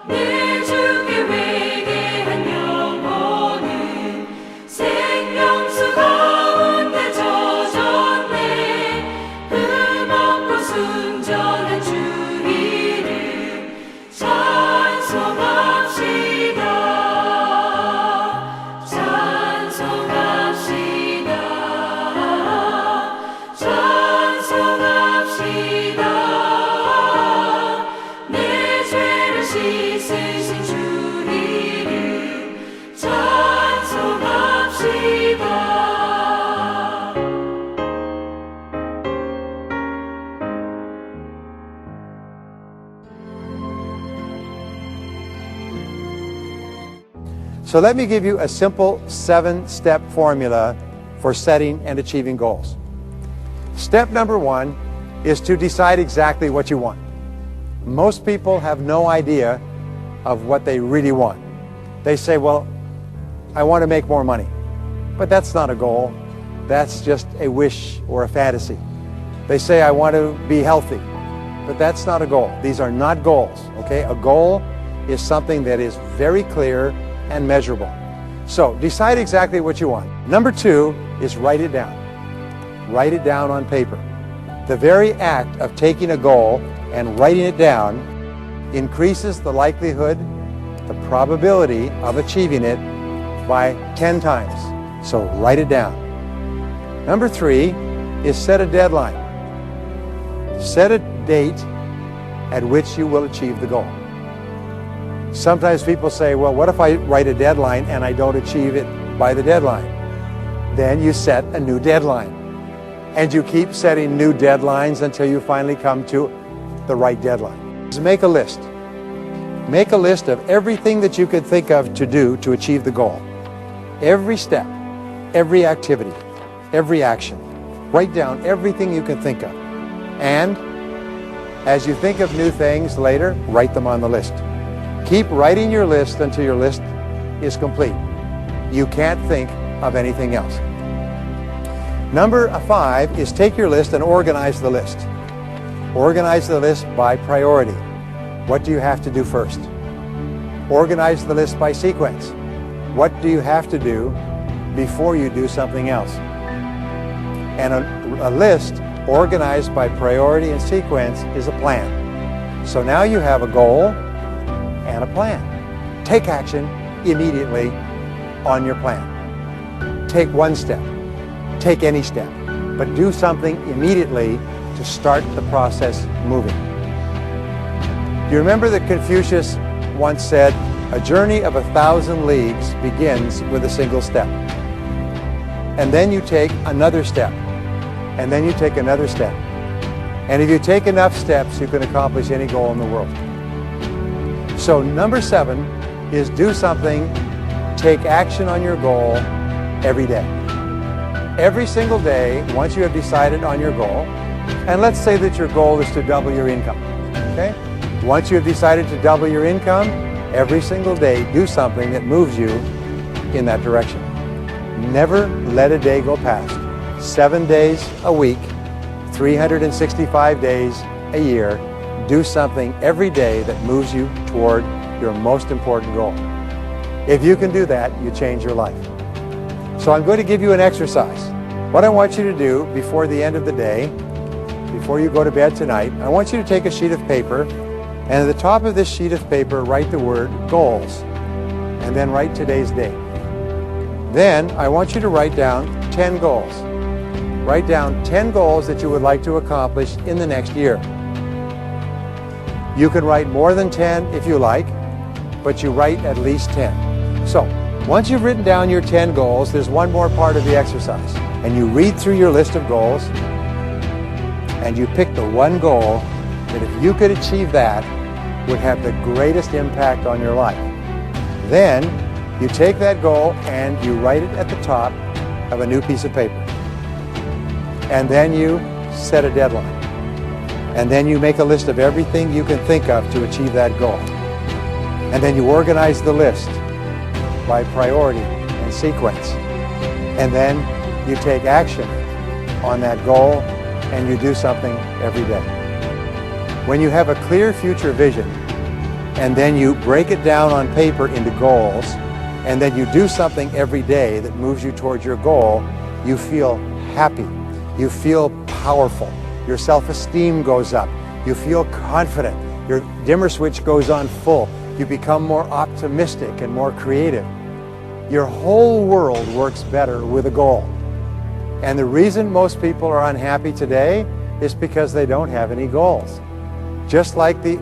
내 주께 회개한 영혼은 생명수 가운데 젖었네. 흠없고 순전한 주 이름 찬송합시다. 내 죄를 씻으신 주 이름 찬송합시다. So let me give you a simple 7-step formula for setting and achieving goals. Step number 1 is to decide exactly what you want. Most people have no idea of what they really want. They say, well, I want to make more money. But that's not a goal. That's just a wish or a fantasy. They say, I want to be healthy. But that's not a goal. These are not goals, okay? A goal is something that is very clear and measurable. So decide exactly what you want. Number 2 is write it down. Write it down on paper. The very act of taking a goal and writing it down increases the likelihood, the probability of achieving it by 10 times. So write it down. Number 3 is set a deadline. Set a date at which you will achieve the goal. Sometimes people say, well, what if I write a deadline and I don't achieve it by the deadline? Then you set a new deadline. And you keep setting new deadlines until you finally come to the right deadline. So make a list. Make a list of everything that you could think of to do to achieve the goal. Every step, every activity, every action. Write down everything you can think of. And as you think of new things later, write them on the list. Keep writing your list until your list is complete. You can't think of anything else. Number 5 is take your list and organize the list. Organize the list by priority. What do you have to do first? Organize the list by sequence. What do you have to do before you do something else? And a list organized by priority and sequence is a plan. So now you have a goal and a plan. Take action immediately on your plan. Take one step. Take any step. But do something immediately to start the process moving. Do you remember that Confucius once said, a journey of 1,000 leagues begins with a single step. And then you take another step. And then you take another step. And if you take enough steps, you can accomplish any goal in the world. So number 7 is do something, take action on your goal every day. Every single day, once you have decided on your goal, and let's say that your goal is to double your income, okay? Once you have decided to double your income, every single day do something that moves you in that direction. Never let a day go past. 7 days a week, 365 days a year, do something every day that moves you toward your most important goal. If you can do that, you change your life. So I'm going to give you an exercise. What I want you to do before the end of the day, before you go to bed tonight, I want you to take a sheet of paper, and at the top of this sheet of paper, write the word goals, and then write today's date. Then I want you to write down 10 goals. Write down 10 goals that you would like to accomplish in the next year. You can write more than 10 if you like, but you write at least 10. So, once you've written down your 10 goals, there's one more part of the exercise. And you read through your list of goals, and you pick the one goal that if you could achieve that, would have the greatest impact on your life. Then, you take that goal and you write it at the top of a new piece of paper. And then you set a deadline. And then you make a list of everything you can think of to achieve that goal. And then you organize the list by priority and sequence. And then you take action on that goal and you do something every day. When you have a clear future vision, and then you break it down on paper into goals, and then you do something every day that moves you towards your goal, you feel happy. You feel powerful. Your self-esteem goes up. You feel confident. Your dimmer switch goes on full. You become more optimistic and more creative. Your whole world works better with a goal. And the reason most people are unhappy today is because they don't have any goals. Just like the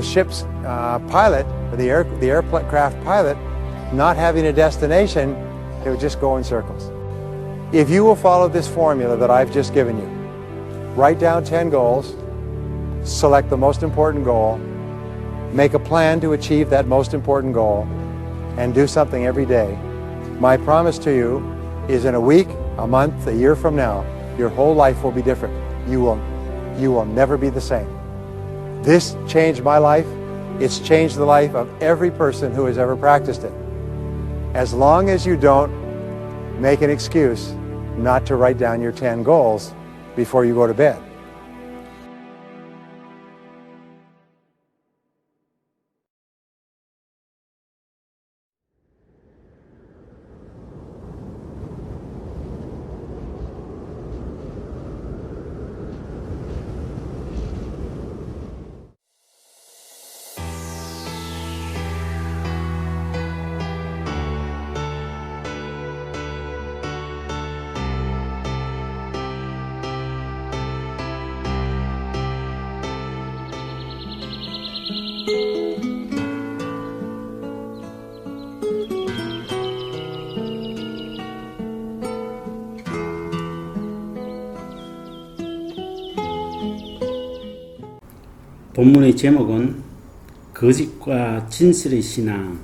ship's pilot, or the aircraft pilot, not having a destination, they would just go in circles. If you will follow this formula that I've just given you, write down 10 goals, select the most important goal, make a plan to achieve that most important goal, and do something every day, my promise to you is in a week, a month, a year from now, your whole life will be different. You will never be the same. This changed my life. It's changed the life of every person who has ever practiced it. As long as you don't make an excuse not to write down your 10 goals before you go to bed. 본문의 제목은 거짓과 진실의 신앙.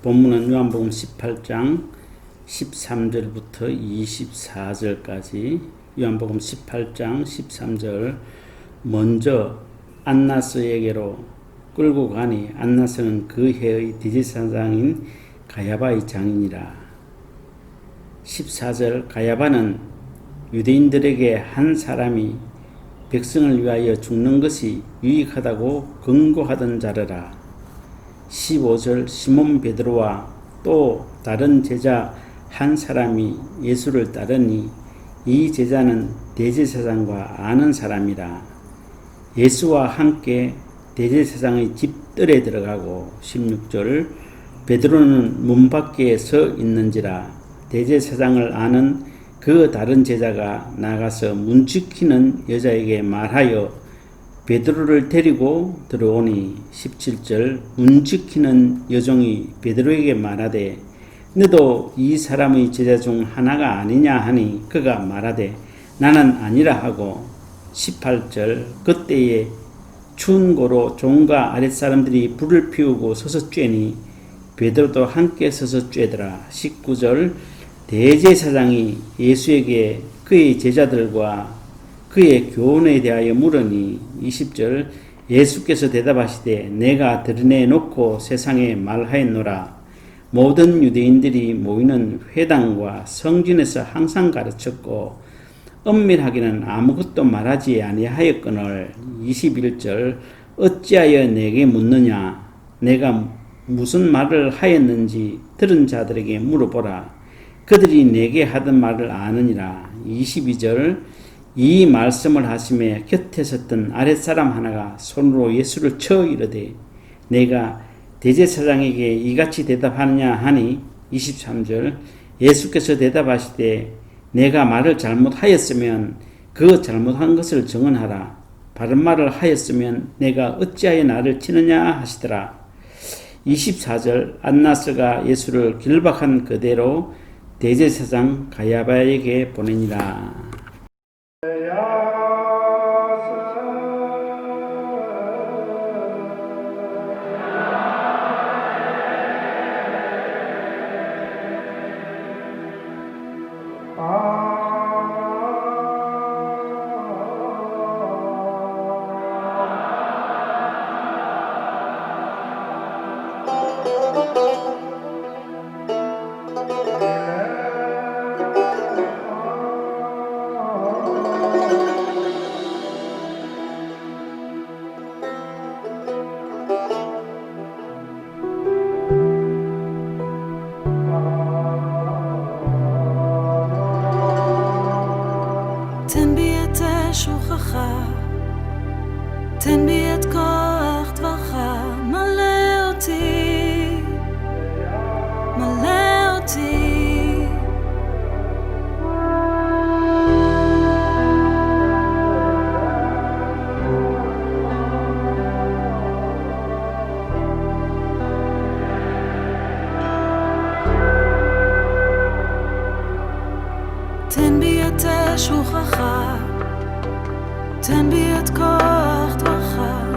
본문은 요한복음 18장 13절부터 24절까지. 요한복음 18장 13절. 먼저 안나스에게로 끌고 가니 안나스는 그 해의 대제사장인 가야바의 장인이라. 14절. 가야바는 유대인들에게 한 사람이 백성을 위하여 죽는 것이 유익하다고 권고하던 자르라. 15절. 시몬 베드로와 또 다른 제자 한 사람이 예수를 따르니 이 제자는 대제사장과 아는 사람이라. 예수와 함께 대제사장의 집들에 들어가고. 16절. 베드로는 문 밖에 서 있는지라. 대제사장을 아는 그 다른 제자가 나가서 문 지키는 여자에게 말하여 베드로를 데리고 들어오니. 17절. 문 지키는 여종이 베드로에게 말하되 너도 이 사람의 제자 중 하나가 아니냐 하니 그가 말하되 나는 아니라 하고. 18절. 그때에 추운 고로 종과 아랫사람들이 불을 피우고 서서 쬐니 베드로도 함께 서서 쬐더라. 19절. 대제사장이 예수에게 그의 제자들과 그의 교훈에 대하여 물으니. 20절. 예수께서 대답하시되 내가 드러내놓고 세상에 말하였노라. 모든 유대인들이 모이는 회당과 성전에서 항상 가르쳤고 엄밀하게는 아무것도 말하지 아니하였거늘. 21절. 어찌하여 내게 묻느냐. 내가 무슨 말을 하였는지 들은 자들에게 물어보라. 그들이 내게 하던 말을 아느니라. 22절. 이 말씀을 하시매 곁에 섰던 아랫사람 하나가 손으로 예수를 쳐 이르되 내가 대제사장에게 이같이 대답하느냐 하니. 23절. 예수께서 대답하시되 내가 말을 잘못하였으면 그 잘못한 것을 증언하라. 바른 말을 하였으면 내가 어찌하여 나를 치느냐 하시더라. 24절. 안나스가 예수를 길박한 그대로 대제사장 가야바에게 보내니라. תן בי את כוח דברך, מלא אותי, מלא אותי. תן בי את אש רוחך, תן בי את כוח דברך.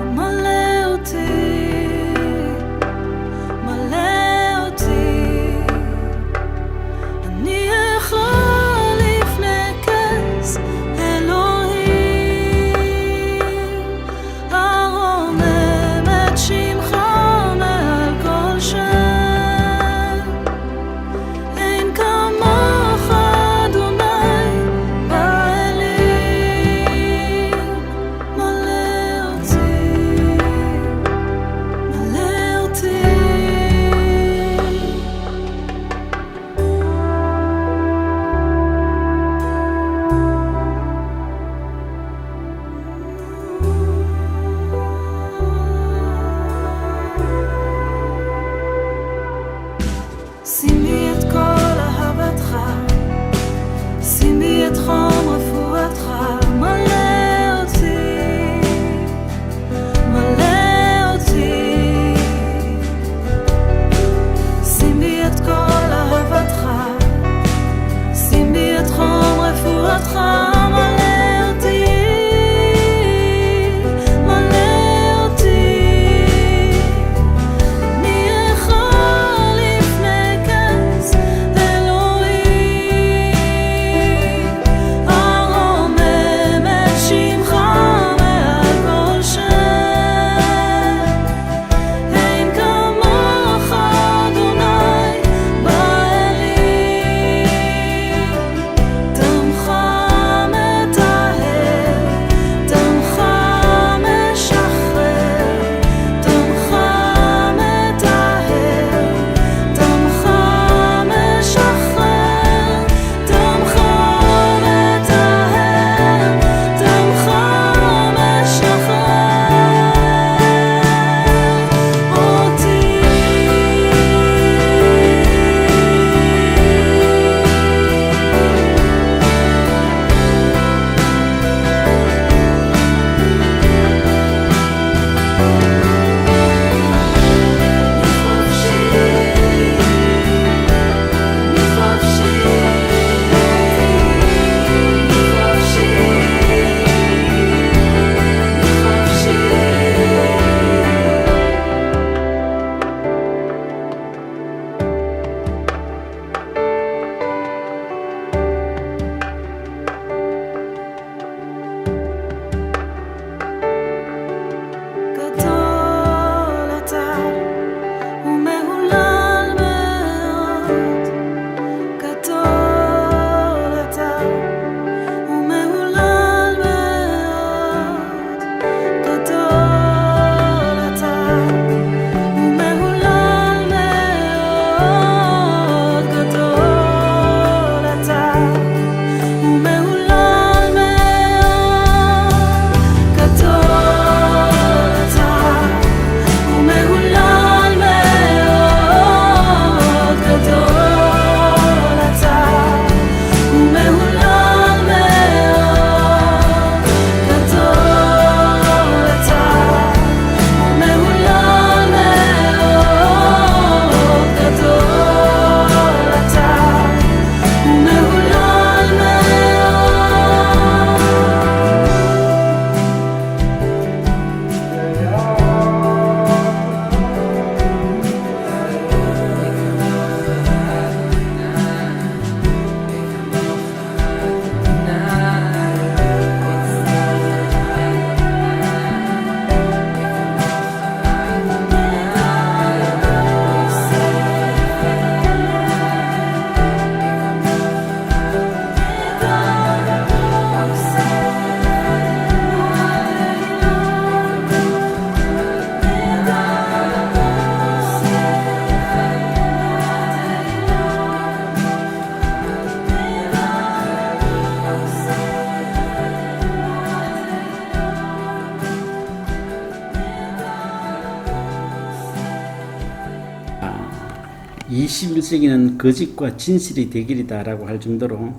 21세기는 거짓과 진실의 대결이다라고 할 정도로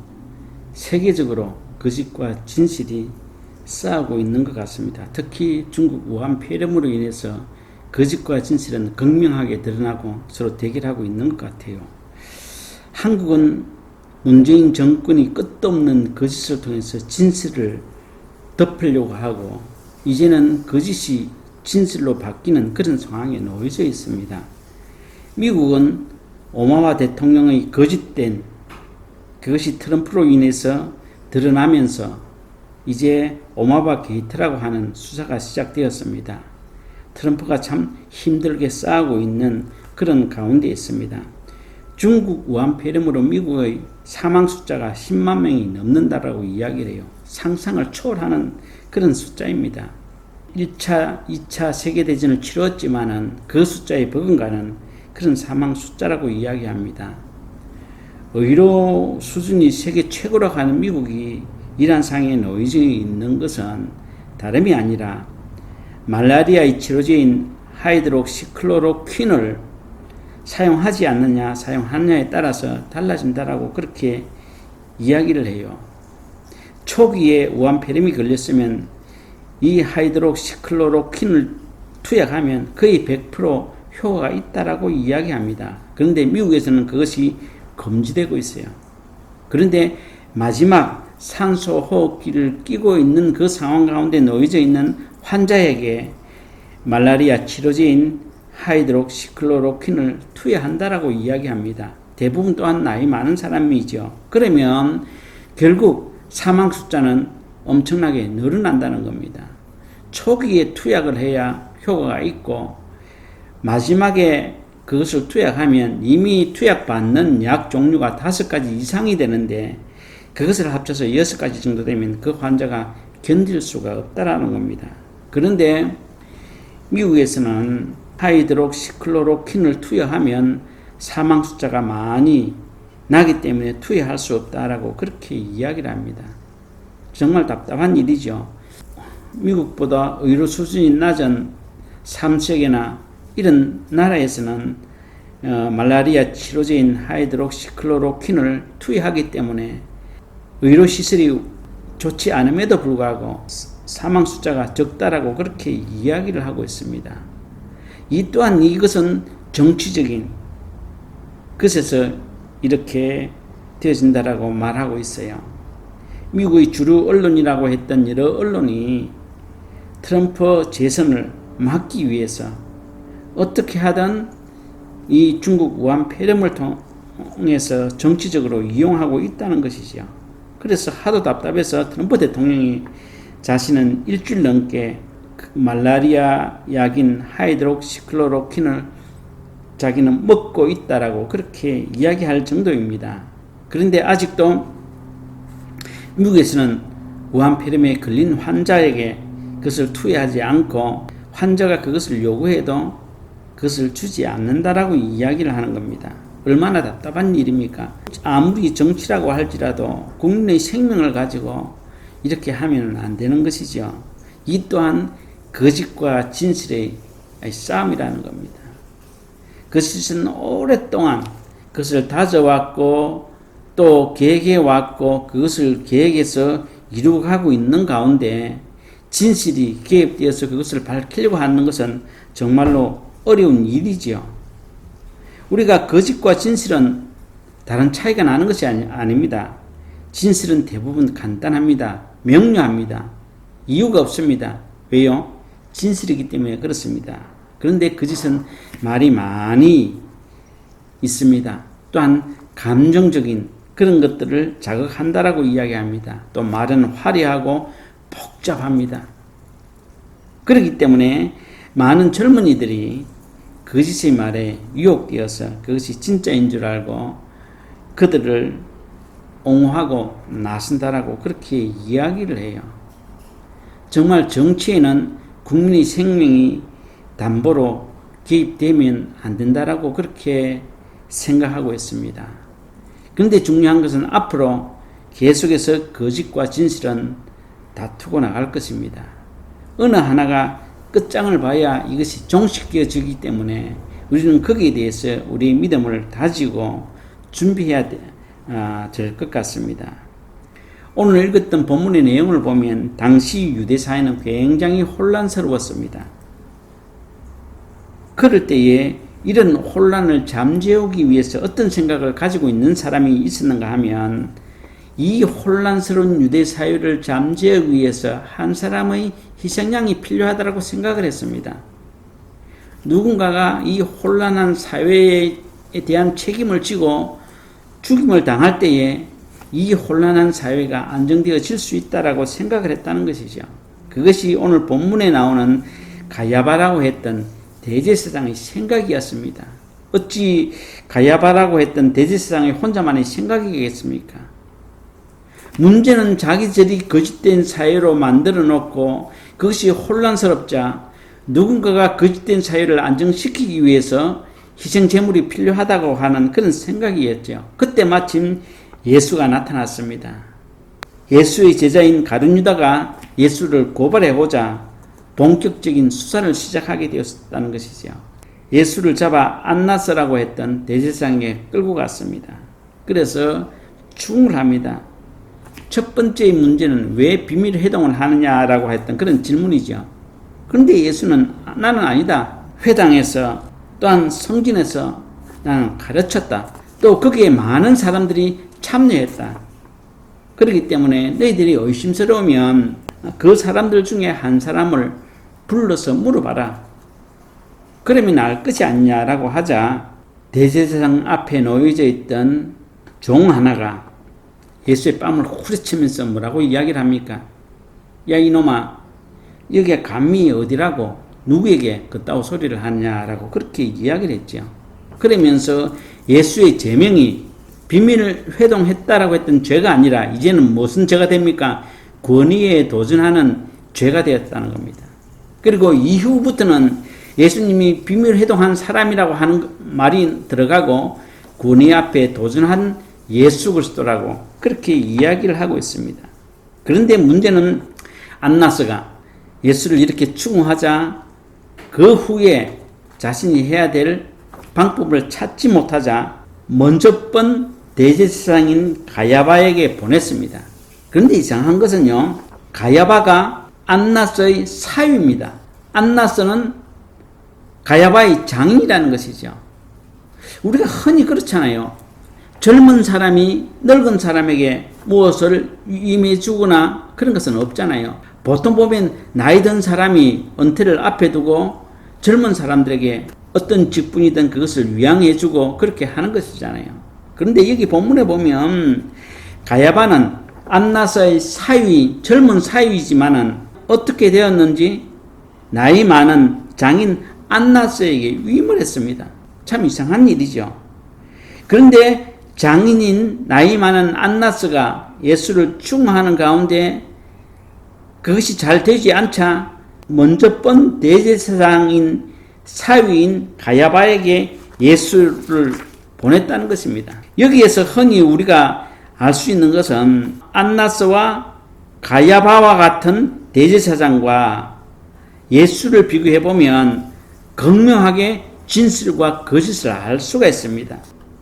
세계적으로 거짓과 진실이 싸우고 있는 것 같습니다. 특히 중국 우한 폐렴으로 인해서 거짓과 진실은 극명하게 드러나고 서로 대결하고 있는 것 같아요. 한국은 문재인 정권이 끝도 없는 거짓을 통해서 진실을 덮으려고 하고 이제는 거짓이 진실로 바뀌는 그런 상황에 놓여져 있습니다. 미국은 오바마 대통령의 거짓된 그것이 트럼프로 인해서 드러나면서 이제 오바마 게이트라고 하는 수사가 시작되었습니다. 트럼프가 참 힘들게 싸우고 있는 그런 가운데 있습니다. 중국 우한 폐렴으로 미국의 사망 숫자가 10만 명이 넘는다라고 이야기를 해요. 상상을 초월하는 그런 숫자입니다. 1차, 2차 세계대전을 치렀지만은 그 숫자에 버금가는 그런 사망 숫자라고 이야기합니다. 의료 수준이 세계 최고라고 하는 미국이 이러한 상황에 놓여져 있는 것은 다름이 아니라 말라리아의 치료제인 하이드록시클로로퀸을 사용하지 않느냐 사용하느냐에 따라서 달라진다라고 그렇게 이야기를 해요. 초기에 우한 폐렴이 걸렸으면 이 하이드록시클로로퀸을 투약하면 거의 100% 효과가 있다라고 이야기합니다. 그런데 미국에서는 그것이 금지되고 있어요. 그런데 마지막 산소 호흡기를 끼고 있는 그 상황 가운데 놓여져 있는 환자에게 말라리아 치료제인 하이드록시클로로퀸을 투여한다라고 이야기합니다. 대부분 또한 나이 많은 사람이죠. 그러면 결국 사망 숫자는 엄청나게 늘어난다는 겁니다. 초기에 투약을 해야 효과가 있고 마지막에 그것을 투약하면 이미 투약받는 약 종류가 5가지 이상이 되는데 그것을 합쳐서 6가지 정도 되면 그 환자가 견딜 수가 없다라는 겁니다. 그런데 미국에서는 하이드록시클로로퀸을 투여하면 사망 숫자가 많이 나기 때문에 투여할 수 없다라고 그렇게 이야기를 합니다. 정말 답답한 일이죠. 미국보다 의료 수준이 낮은 3세계나 이런 나라에서는 말라리아 치료제인 하이드록시클로로퀸을 투여하기 때문에 의료시설이 좋지 않음에도 불구하고 사망 숫자가 적다라고 그렇게 이야기를 하고 있습니다. 이 또한 이것은 정치적인 것에서 이렇게 되어진다라고 말하고 있어요. 미국의 주류 언론이라고 했던 여러 언론이 트럼프 재선을 막기 위해서 어떻게 하든 이 중국 우한 폐렴을 통해서 정치적으로 이용하고 있다는 것이죠. 그래서 하도 답답해서 트럼프 대통령이 자신은 일주일 넘게 말라리아 약인 하이드록시클로로퀸을 자기는 먹고 있다라고 그렇게 이야기할 정도입니다. 그런데 아직도 미국에서는 우한 폐렴에 걸린 환자에게 그것을 투여하지 않고 환자가 그것을 요구해도 그것을 주지 않는다라고 이야기를 하는 겁니다. 얼마나 답답한 일입니까? 아무리 정치라고 할지라도 국민의 생명을 가지고 이렇게 하면 안 되는 것이죠. 이 또한 거짓과 진실의 싸움이라는 겁니다. 거짓은 오랫동안 그것을 다져왔고 또 계획해왔고 그것을 계획해서 이루어가고 있는 가운데 진실이 개입되어서 그것을 밝히려고 하는 것은 정말로 어려운 일이죠. 우리가 거짓과 진실은 다른 차이가 나는 것이 아닙니다. 진실은 대부분 간단합니다. 명료합니다. 이유가 없습니다. 왜요? 진실이기 때문에 그렇습니다. 그런데 거짓은 말이 많이 있습니다. 또한 감정적인 그런 것들을 자극한다라고 이야기합니다. 또 말은 화려하고 복잡합니다. 그렇기 때문에 많은 젊은이들이 거짓의 말에 유혹되어서 그것이 진짜인 줄 알고 그들을 옹호하고 나선다라고 그렇게 이야기를 해요. 정말 정치에는 국민의 생명이 담보로 개입되면 안 된다라고 그렇게 생각하고 있습니다. 그런데 중요한 것은 앞으로 계속해서 거짓과 진실은 다투고 나갈 것입니다. 어느 하나가 끝장을 봐야 이것이 종식되어지기 때문에 우리는 거기에 대해서 우리의 믿음을 다지고 준비해야 될 것 같습니다. 오늘 읽었던 본문의 내용을 보면 당시 유대 사회는 굉장히 혼란스러웠습니다. 그럴 때에 이런 혼란을 잠재우기 위해서 어떤 생각을 가지고 있는 사람이 있었는가 하면 이 혼란스러운 유대 사회를 잠재우기 위해서 한 사람의 희생양이 필요하다고 생각을 했습니다. 누군가가 이 혼란한 사회에 대한 책임을 지고 죽임을 당할 때에 이 혼란한 사회가 안정되어질 수 있다라고 생각을 했다는 것이죠. 그것이 오늘 본문에 나오는 가야바라고 했던 대제사장의 생각이었습니다. 어찌 가야바라고 했던 대제사장의 혼자만의 생각이겠습니까? 문제는 자기들이 거짓된 사회로 만들어 놓고 그것이 혼란스럽자 누군가가 거짓된 사회를 안정시키기 위해서 희생 제물이 필요하다고 하는 그런 생각이었죠. 그때 마침 예수가 나타났습니다. 예수의 제자인 가룟 유다가 예수를 고발해보자 본격적인 수사를 시작하게 되었다는 것이죠. 예수를 잡아 안나스라고 했던 대제사장에게 끌고 갔습니다. 그래서 추궁을 합니다. 첫 번째 문제는 왜 비밀 회동을 하느냐라고 했던 그런 질문이죠. 그런데 예수는 나는 아니다. 회당에서 또한 성전에서 나는 가르쳤다. 또 거기에 많은 사람들이 참여했다. 그렇기 때문에 너희들이 의심스러우면 그 사람들 중에 한 사람을 불러서 물어봐라. 그러면 알 것이 아니냐라고 하자 대제사장 앞에 놓여져 있던 종 하나가 예수의 뺨을 후려치면서 뭐라고 이야기를 합니까? 야 이놈아, 여기가 감히 어디라고 누구에게 그따위 소리를 하냐라고 그렇게 이야기를 했죠. 그러면서 예수의 제명이 비밀을 회동했다라고 했던 죄가 아니라 이제는 무슨 죄가 됩니까? 권위에 도전하는 죄가 되었다는 겁니다. 그리고 이후부터는 예수님이 비밀 회동한 사람이라고 하는 말이 들어가고 권위 앞에 도전한 예수 그리스도라고 그렇게 이야기를 하고 있습니다. 그런데 문제는 안나스가 예수를 이렇게 추궁하자 그 후에 자신이 해야 될 방법을 찾지 못하자 먼저 번 대제사장인 가야바에게 보냈습니다. 그런데 이상한 것은요, 가야바가 안나스의 사위입니다. 안나스는 가야바의 장인이라는 것이죠. 우리가 흔히 그렇잖아요. 젊은 사람이 늙은 사람에게 무엇을 위임해 주거나 그런 것은 없잖아요. 보통 보면 나이 든 사람이 은퇴를 앞에 두고 젊은 사람들에게 어떤 직분이든 그것을 위양해 주고 그렇게 하는 것이잖아요. 그런데 여기 본문에 보면 가야바는 안나스의 사위, 젊은 사위이지만은 어떻게 되었는지 나이 많은 장인 안나스에게 위임을 했습니다. 참 이상한 일이죠. 그런데 장인인 나이 많은 안나스가 예수를 추궁하는 가운데 그것이 잘 되지 않자 먼저 번 대제사장인 사위인 가야바에게 예수를 보냈다는 것입니다. 여기에서 흔히 우리가 알 수 있는 것은 안나스와 가야바와 같은 대제사장과 예수를 비교해보면 극명하게 진실과 거짓을 알 수가 있습니다.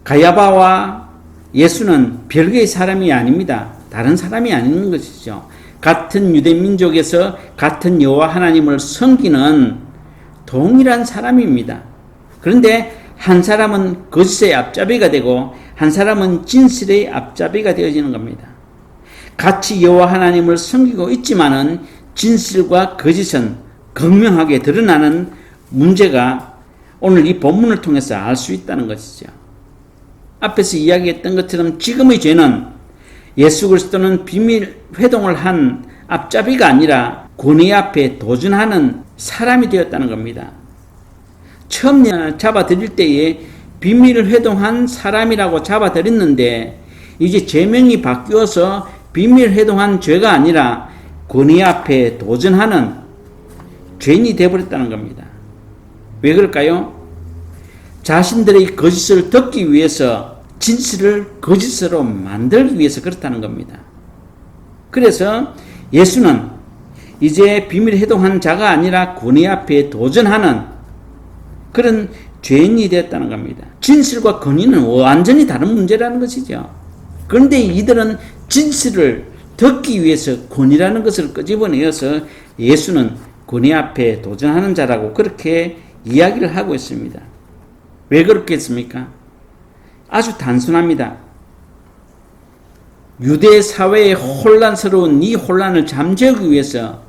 가야바와 예수는 별개의 사람이 아닙니다. 다른 사람이 아닌 것이죠. 같은 유대 민족에서 같은 여호와 하나님을 섬기는 동일한 사람입니다. 그런데 한 사람은 거짓의 앞잡이가 되고 한 사람은 진실의 앞잡이가 되어지는 겁니다. 같이 여호와 하나님을 섬기고 있지만은 진실과 거짓은 극명하게 드러나는 문제가 오늘 이 본문을 통해서 알 수 있다는 것이죠. 앞에서 이야기했던 것처럼 지금의 죄는 예수 그리스도는 비밀 회동을 한 앞잡이가 아니라 권위 앞에 도전하는 사람이 되었다는 겁니다. 처음 잡아들일 때에 비밀을 회동한 사람이라고 잡아들였는데 이제 제명이 바뀌어서 비밀 회동한 죄가 아니라 권위 앞에 도전하는 죄인이 되어버렸다는 겁니다. 왜 그럴까요? 자신들의 거짓을 덮기 위해서 진실을 거짓으로 만들기 위해서 그렇다는 겁니다. 그래서 예수는 이제 비밀 회동한 자가 아니라 권위 앞에 도전하는 그런 죄인이 되었다는 겁니다. 진실과 권위는 완전히 다른 문제라는 것이죠. 그런데 이들은 진실을 듣기 위해서 권위라는 것을 끄집어내어서 예수는 권위 앞에 도전하는 자라고 그렇게 이야기를 하고 있습니다. 왜 그렇게 했습니까? 아주 단순합니다. 유대 사회의 혼란스러운 이 혼란을 잠재우기 위해서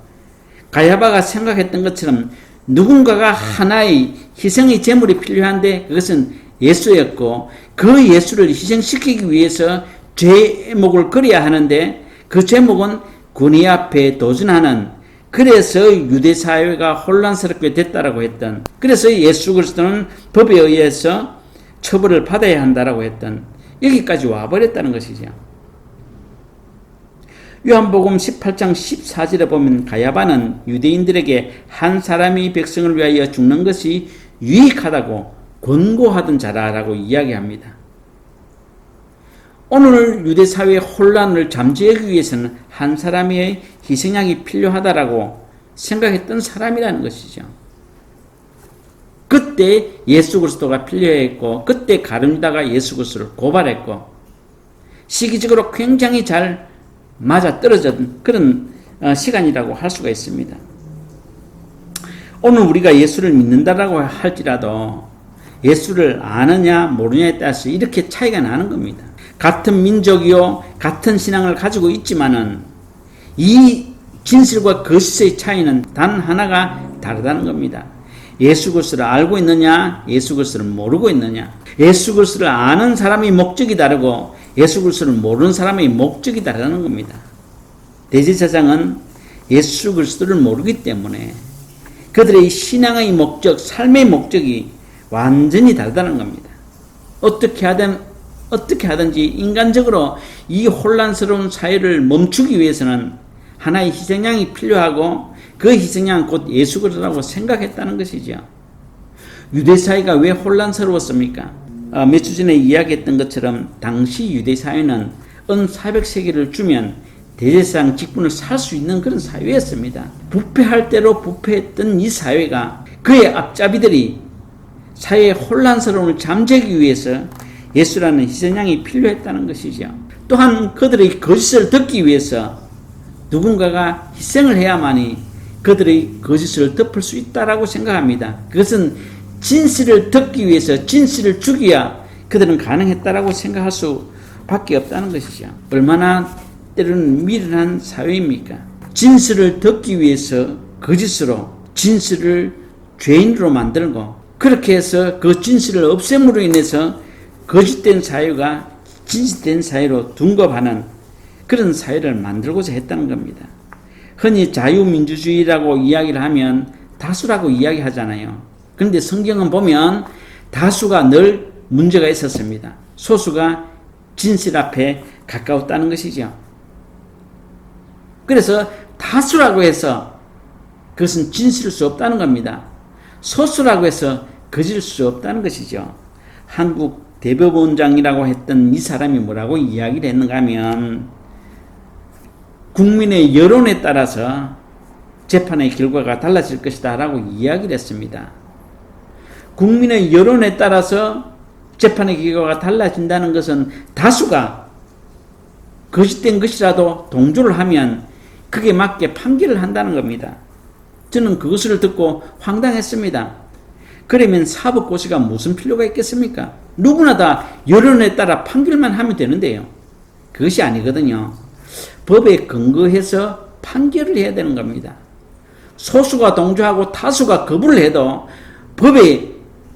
가야바가 생각했던 것처럼 누군가가 하나의 희생의 제물이 필요한데 그것은 예수였고 그 예수를 희생시키기 위해서 제목을 그려야 하는데 그 제목은 권위 앞에 도전하는, 그래서 유대 사회가 혼란스럽게 됐다라고 했던, 그래서 예수 그리스도는 법에 의해서 처벌을 받아야 한다라고 했던, 여기까지 와버렸다는 것이죠. 요한복음 18장 14절에 보면 가야바는 유대인들에게 한 사람이 백성을 위하여 죽는 것이 유익하다고 권고하던 자라라고 이야기합니다. 오늘 유대 사회의 혼란을 잠재우기 위해서는 한 사람의 희생양이 필요하다라고 생각했던 사람이라는 것이죠. 그때 예수 그리스도가 필요했고 그때 가룟유다가 예수 그리스도를 고발했고 시기적으로 굉장히 잘 맞아떨어진 그런 시간이라고 할 수가 있습니다. 오늘 우리가 예수를 믿는다라고 할지라도 예수를 아느냐 모르냐에 따라서 이렇게 차이가 나는 겁니다. 같은 민족이요 같은 신앙을 가지고 있지만은 이 진실과 거짓의 차이는 단 하나가 다르다는 겁니다. 예수 그리스도를 알고 있느냐, 예수 그리스도를 모르고 있느냐. 예수 그리스도를 아는 사람의 목적이 다르고 예수 그리스도를 모르는 사람의 목적이 다르다는 겁니다. 대제사장은 예수 그리스도를 모르기 때문에 그들의 신앙의 목적, 삶의 목적이 완전히 다르다는 겁니다. 어떻게 하든지 인간적으로 이 혼란스러운 사회를 멈추기 위해서는 하나의 희생양이 필요하고 그 희생양은 곧 예수 그리스도라고 생각했다는 것이죠. 유대 사회가 왜 혼란스러웠습니까? 몇 주 전에 이야기했던 것처럼 당시 유대 사회는 은 400세겔을 주면 대제사장 직분을 살 수 있는 그런 사회였습니다. 부패할 대로 부패했던 이 사회가 그의 앞잡이들이 사회의 혼란스러움을 잠재우기 위해서 예수라는 희생양이 필요했다는 것이죠. 또한 그들의 거짓을 듣기 위해서 누군가가 희생을 해야만이 그들의 거짓을 덮을 수 있다라고 생각합니다. 그것은 진실을 듣기 위해서 진실을 죽여야 그들은 가능했다라고 생각할 수밖에 없다는 것이죠. 얼마나 때로는 미련한 사회입니까? 진실을 듣기 위해서 거짓으로 진실을 죄인으로 만들고 그렇게 해서 그 진실을 없앰으로 인해서 거짓된 사회가 진실된 사회로 둔갑하는 그런 사회를 만들고자 했다는 겁니다. 흔히 자유민주주의라고 이야기를 하면 다수라고 이야기하잖아요. 그런데 성경은 보면 다수가 늘 문제가 있었습니다. 소수가 진실 앞에 가까웠다는 것이죠. 그래서 다수라고 해서 그것은 진실일 수 없다는 겁니다. 소수라고 해서 거짓일 수 없다는 것이죠. 한국 대법원장이라고 했던 이 사람이 뭐라고 이야기를 했는가 하면 국민의 여론에 따라서 재판의 결과가 달라질 것이다 라고 이야기를 했습니다. 국민의 여론에 따라서 재판의 결과가 달라진다는 것은 다수가 거짓된 것이라도 동조를 하면 그게 맞게 판결을 한다는 겁니다. 저는 그것을 듣고 황당했습니다. 그러면 사법고시가 무슨 필요가 있겠습니까? 누구나 다 여론에 따라 판결만 하면 되는데요. 그것이 아니거든요. 법에 근거해서 판결을 해야 되는 겁니다. 소수가 동조하고 다수가 거부를 해도 법에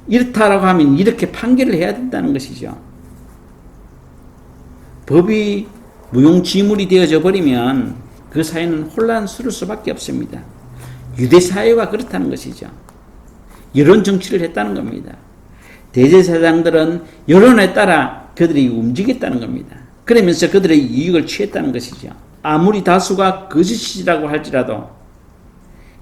이렇다라고 하면 이렇게 판결을 해야 된다는 것이죠. 법이 무용지물이 되어져 버리면 그 사회는 혼란스러울 수밖에 없습니다. 유대 사회가 그렇다는 것이죠. 여론 정치를 했다는 겁니다. 대제사장들은 여론에 따라 그들이 움직였다는 겁니다. 그러면서 그들의 이익을 취했다는 것이죠. 아무리 다수가 거짓이라고 할지라도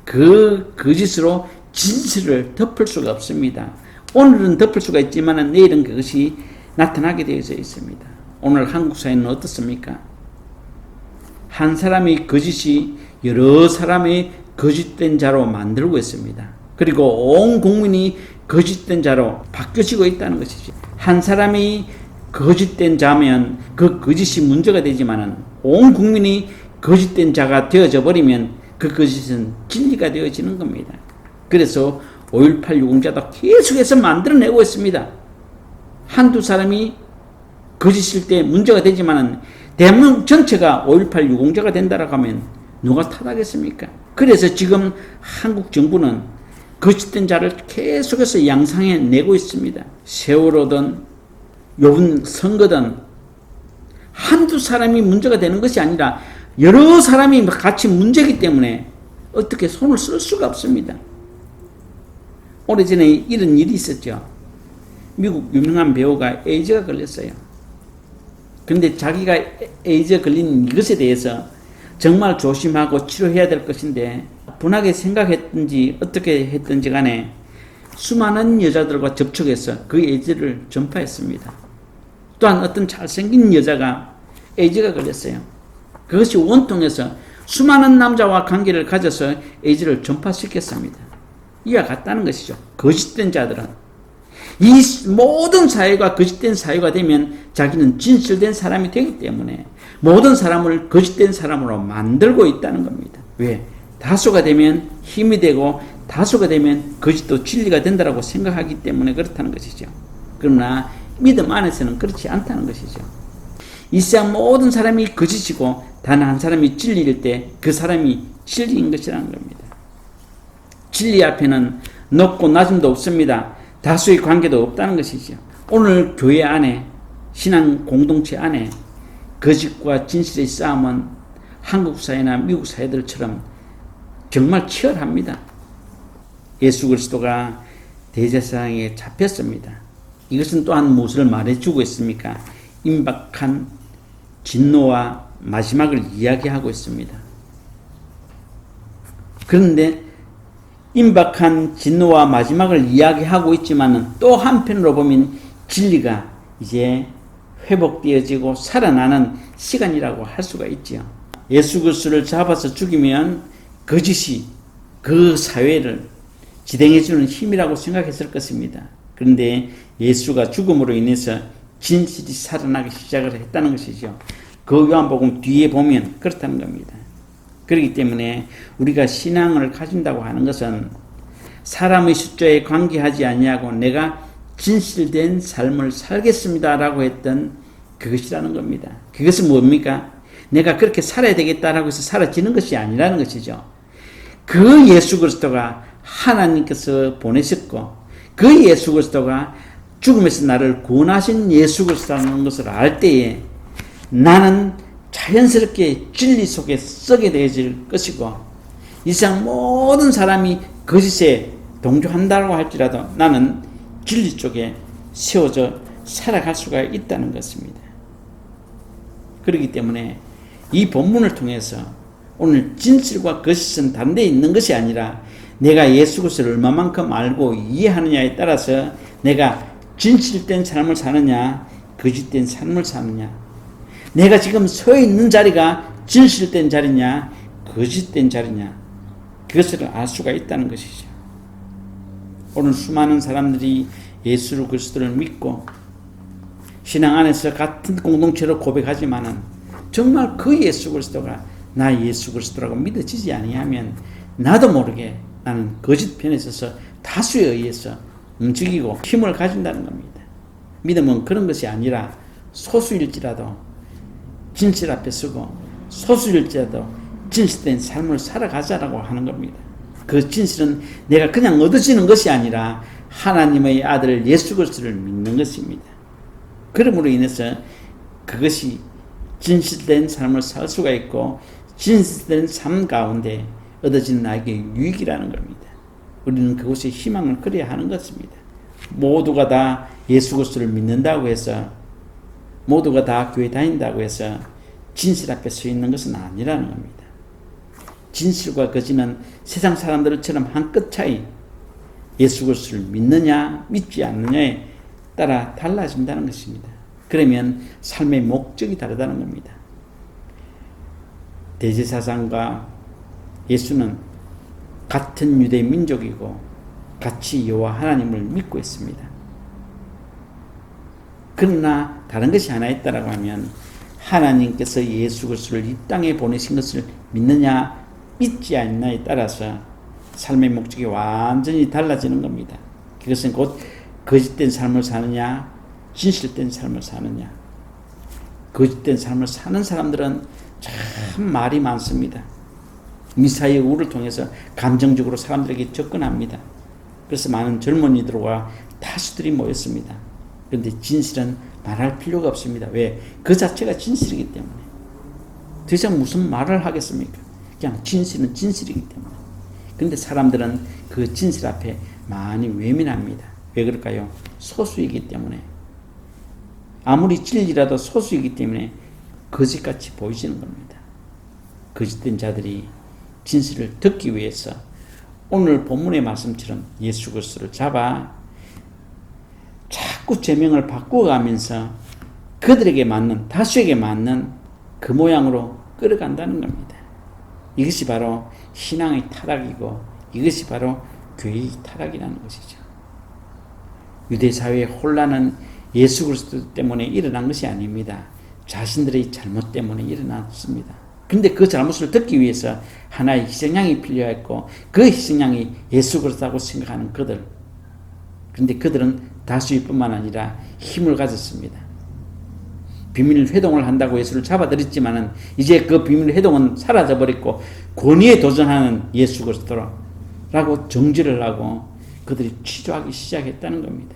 그 거짓으로 진실을 덮을 수가 없습니다. 오늘은 덮을 수가 있지만 내일은 그것이 나타나게 되어져 있습니다. 오늘 한국 사회는 어떻습니까? 한 사람의 거짓이 여러 사람의 거짓된 자로 만들고 있습니다. 그리고 온 국민이 거짓된 자로 바뀌어지고 있다는 것이죠. 한 사람이 거짓된 자면 그 거짓이 문제가 되지만은 온 국민이 거짓된 자가 되어져 버리면 그 거짓은 진리가 되어지는 겁니다. 그래서 5.18 유공자도 계속해서 만들어내고 있습니다. 한두 사람이 거짓일 때 문제가 되지만은 대한민국 전체가 5.18 유공자가 된다라고 하면 누가 탓하겠습니까? 그래서 지금 한국 정부는 거짓된 자를 계속해서 양상해 내고 있습니다. 세월호든 요번 선거든 한두 사람이 문제가 되는 것이 아니라 여러 사람이 같이 문제이기 때문에 어떻게 손을 쓸 수가 없습니다. 오래전에 이런 일이 있었죠. 미국 유명한 배우가 에이즈가 걸렸어요. 그런데 자기가 에이즈에 걸린 이것에 대해서 정말 조심하고 치료해야 될 것인데 분하게 생각했든지 어떻게 했든지 간에 수많은 여자들과 접촉해서 그 에이즈를 전파했습니다. 또한 어떤 잘생긴 여자가 에이즈가 걸렸어요. 그것이 원통해서 수많은 남자와 관계를 가져서 에이즈를 전파시켰습니다. 이와 같다는 것이죠. 거짓된 자들은 이 모든 사회가 거짓된 사회가 되면 자기는 진실된 사람이 되기 때문에 모든 사람을 거짓된 사람으로 만들고 있다는 겁니다. 왜? 다수가 되면 힘이 되고 다수가 되면 거짓도 진리가 된다고 생각하기 때문에 그렇다는 것이죠. 그러나 믿음 안에서는 그렇지 않다는 것이죠. 이 세상 모든 사람이 거짓이고 단 한 사람이 진리일 때 그 사람이 진리인 것이라는 겁니다. 진리 앞에는 높고 낮음도 없습니다. 다수의 관계도 없다는 것이죠. 오늘 교회 안에 신앙 공동체 안에 거짓과 진실의 싸움은 한국 사회나 미국 사회들처럼 정말 치열합니다. 예수 그리스도가 대제사장에 잡혔습니다. 이것은 또한 무엇을 말해주고 있습니까? 임박한 진노와 마지막을 이야기하고 있습니다. 그런데 임박한 진노와 마지막을 이야기하고 있지만 또 한편으로 보면 진리가 이제 회복되어지고 살아나는 시간이라고 할 수가 있지요. 예수 그리스도를 잡아서 죽이면 거짓이 그 사회를 지탱해주는 힘이라고 생각했을 것입니다. 그런데 예수가 죽음으로 인해서 진실이 살아나기 시작을 했다는 것이죠. 그 요한복음 뒤에 보면 그렇다는 겁니다. 그렇기 때문에 우리가 신앙을 가진다고 하는 것은 사람의 숫자에 관계하지 아니하고 내가 진실된 삶을 살겠습니다라고 했던 그것이라는 겁니다. 그것은 뭡니까? 내가 그렇게 살아야 되겠다라고 해서 사라지는 것이 아니라는 것이죠. 그 예수 그리스도가 하나님께서 보내셨고 그 예수 그리스도가 죽음에서 나를 구원하신 예수 그리스도라는 것을 알 때에 나는 자연스럽게 진리 속에 썩게 되어질 것이고 이 세상 모든 사람이 거짓에 동조한다고 할지라도 나는 진리 쪽에 세워져 살아갈 수가 있다는 것입니다. 그렇기 때문에 이 본문을 통해서 오늘 진실과 거짓은 반대에 있는 것이 아니라 내가 예수 그리스도를 얼마만큼 알고 이해하느냐에 따라서 내가 진실된 삶을 사느냐 거짓된 삶을 사느냐 내가 지금 서 있는 자리가 진실된 자리냐 거짓된 자리냐 그것을 알 수가 있다는 것이죠. 오늘 수많은 사람들이 예수 그리스도를 믿고 신앙 안에서 같은 공동체로 고백하지만은 정말 그 예수 그리스도가 나 예수 그리스도라고 믿어지지 아니하면 나도 모르게 나는 거짓 편에 있어서 다수에 의해서 움직이고 힘을 가진다는 겁니다. 믿음은 그런 것이 아니라 소수일지라도 진실 앞에 서고 소수일지라도 진실된 삶을 살아가자라고 하는 겁니다. 그 진실은 내가 그냥 얻어지는 것이 아니라 하나님의 아들 예수 그리스도를 믿는 것입니다. 그러므로 인해서 그것이 진실된 삶을 살 수가 있고 진실된 삶 가운데 얻어지는 나에게 유익이라는 겁니다. 우리는 그것에 희망을 그려야 하는 것입니다. 모두가 다 예수 그리스도를 믿는다고 해서 모두가 다 교회 다닌다고 해서 진실 앞에 서 있는 것은 아니라는 겁니다. 진실과 거짓은 세상 사람들처럼 한 끗 차이 예수 그리스도를 믿느냐 믿지 않느냐에 따라 달라진다는 것입니다. 그러면 삶의 목적이 다르다는 겁니다. 대제사장과 예수는 같은 유대 민족이고 같이 여호와 하나님을 믿고 있습니다. 그러나 다른 것이 하나 있다라고 하면 하나님께서 예수 그리스도를 이 땅에 보내신 것을 믿느냐 믿지 않느냐에 따라서 삶의 목적이 완전히 달라지는 겁니다. 그것은 곧 거짓된 삶을 사느냐 진실된 삶을 사느냐. 거짓된 삶을 사는 사람들은 참 말이 많습니다. 미사의 우를 통해서 감정적으로 사람들에게 접근합니다. 그래서 많은 젊은이들과 다수들이 모였습니다. 그런데 진실은 말할 필요가 없습니다. 왜? 그 자체가 진실이기 때문에. 더 이상 무슨 말을 하겠습니까? 그냥 진실은 진실이기 때문에. 그런데 사람들은 그 진실 앞에 많이 외면합니다. 왜 그럴까요? 소수이기 때문에. 아무리 진리라도 소수이기 때문에 거짓같이 보이시는 겁니다. 거짓된 자들이 진실을 듣기 위해서 오늘 본문의 말씀처럼 예수 그리스도를 잡아 자꾸 제명을 바꾸어가면서 그들에게 맞는, 다수에게 맞는 그 모양으로 끌어간다는 겁니다. 이것이 바로 신앙의 타락이고 이것이 바로 교회의 타락이라는 것이죠. 유대사회의 혼란은 예수 그리스도 때문에 일어난 것이 아닙니다. 자신들의 잘못 때문에 일어났습니다. 근데 그 잘못을 듣기 위해서 하나의 희생양이 필요했고 그 희생양이 예수 그리스도라고 생각하는 그들. 그런데 그들은 다수일 뿐만 아니라 힘을 가졌습니다. 비밀 회동을 한다고 예수를 잡아들였지만은 이제 그 비밀 회동은 사라져버렸고 권위에 도전하는 예수 그리스도라고 정죄를 하고 그들이 취조하기 시작했다는 겁니다.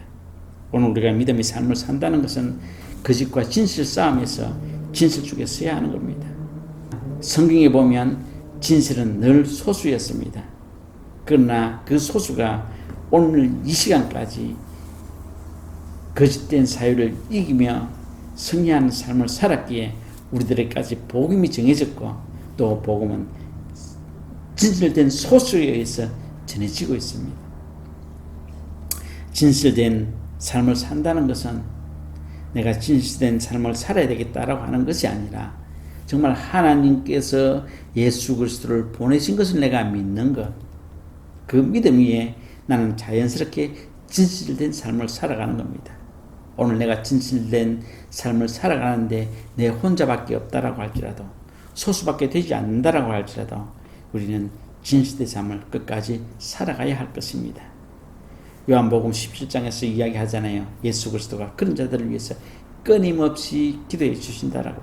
오늘 우리가 믿음의 삶을 산다는 것은 거짓과 진실 싸움에서 진실 쪽에 서야 하는 겁니다. 성경에 보면 진실은 늘 소수였습니다. 그러나 그 소수가 오늘 이 시간까지 거짓된 사유를 이기며 승리하는 삶을 살았기에 우리들에게까지 복음이 정해졌고 또 복음은 진실된 소수에 의해서 전해지고 있습니다. 진실된 삶을 산다는 것은 내가 진실된 삶을 살아야 되겠다라고 하는 것이 아니라 정말 하나님께서 예수 그리스도를 보내신 것을 내가 믿는 것, 그 믿음 위에 나는 자연스럽게 진실된 삶을 살아가는 겁니다. 오늘 내가 진실된 삶을 살아가는데 내 혼자밖에 없다라고 할지라도 소수밖에 되지 않는다라고 할지라도 우리는 진실된 삶을 끝까지 살아가야 할 것입니다. 요한복음 17장에서 이야기하잖아요. 예수 그리스도가 그런 자들을 위해서 끊임없이 기도해 주신다라고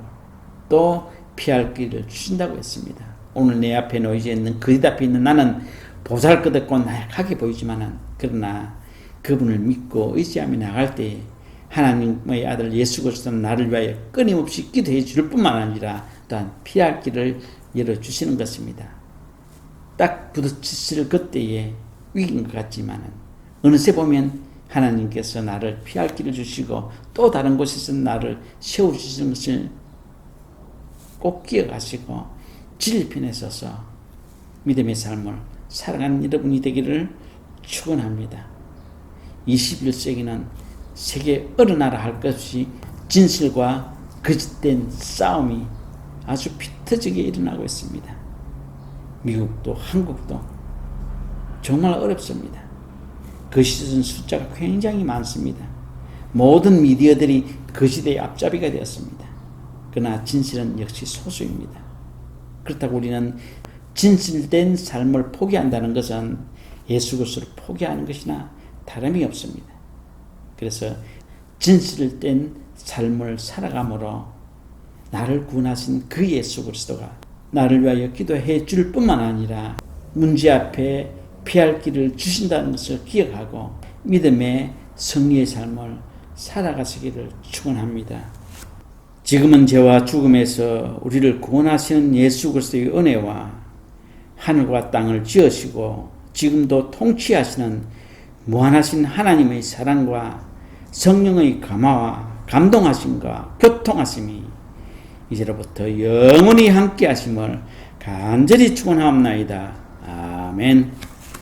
또 피할 길을 주신다고 했습니다. 오늘 내 앞에 놓여져 있는 그릇 앞에 있는 나는 보잘것없고 나약하게 보이지만은 그러나 그분을 믿고 의지하며 나갈 때 하나님의 아들 예수 그리스도는 나를 위하여 끊임없이 기도해 줄 뿐만 아니라 또한 피할 길을 열어주시는 것입니다. 딱 부딪힐 그때에 위긴 것 같지만은 어느새 보면 하나님께서 나를 피할 길을 주시고 또 다른 곳에서 나를 세워주시는 것을 꼭 기억하시고 진리편에 서서 믿음의 삶을 살아가는 여러분이 되기를 축원합니다. 21세기는 세계 어느 나라 할 것 없이 진실과 거짓된 싸움이 아주 피터지게 일어나고 있습니다. 미국도 한국도 정말 어렵습니다. 거짓은 숫자가 굉장히 많습니다. 모든 미디어들이 거짓의 앞잡이가 되었습니다. 그러나 진실은 역시 소수입니다. 그렇다고 우리는 진실된 삶을 포기한다는 것은 예수 그리스도를 포기하는 것이나 다름이 없습니다. 그래서 진실된 삶을 살아감으로 나를 구원하신 그 예수 그리스도가 나를 위하여 기도해 줄 뿐만 아니라 문제 앞에 피할 길을 주신다는 것을 기억하고 믿음의 승리의 삶을 살아가시기를 축원합니다. 지금은 죄와 죽음에서 우리를 구원하시는 예수 그리스도의 은혜와 하늘과 땅을 지으시고 지금도 통치하시는 무한하신 하나님의 사랑과 성령의 감화와 감동하심과 교통하심이 이제로부터 영원히 함께 하심을 간절히 축원하옵나이다. 아멘.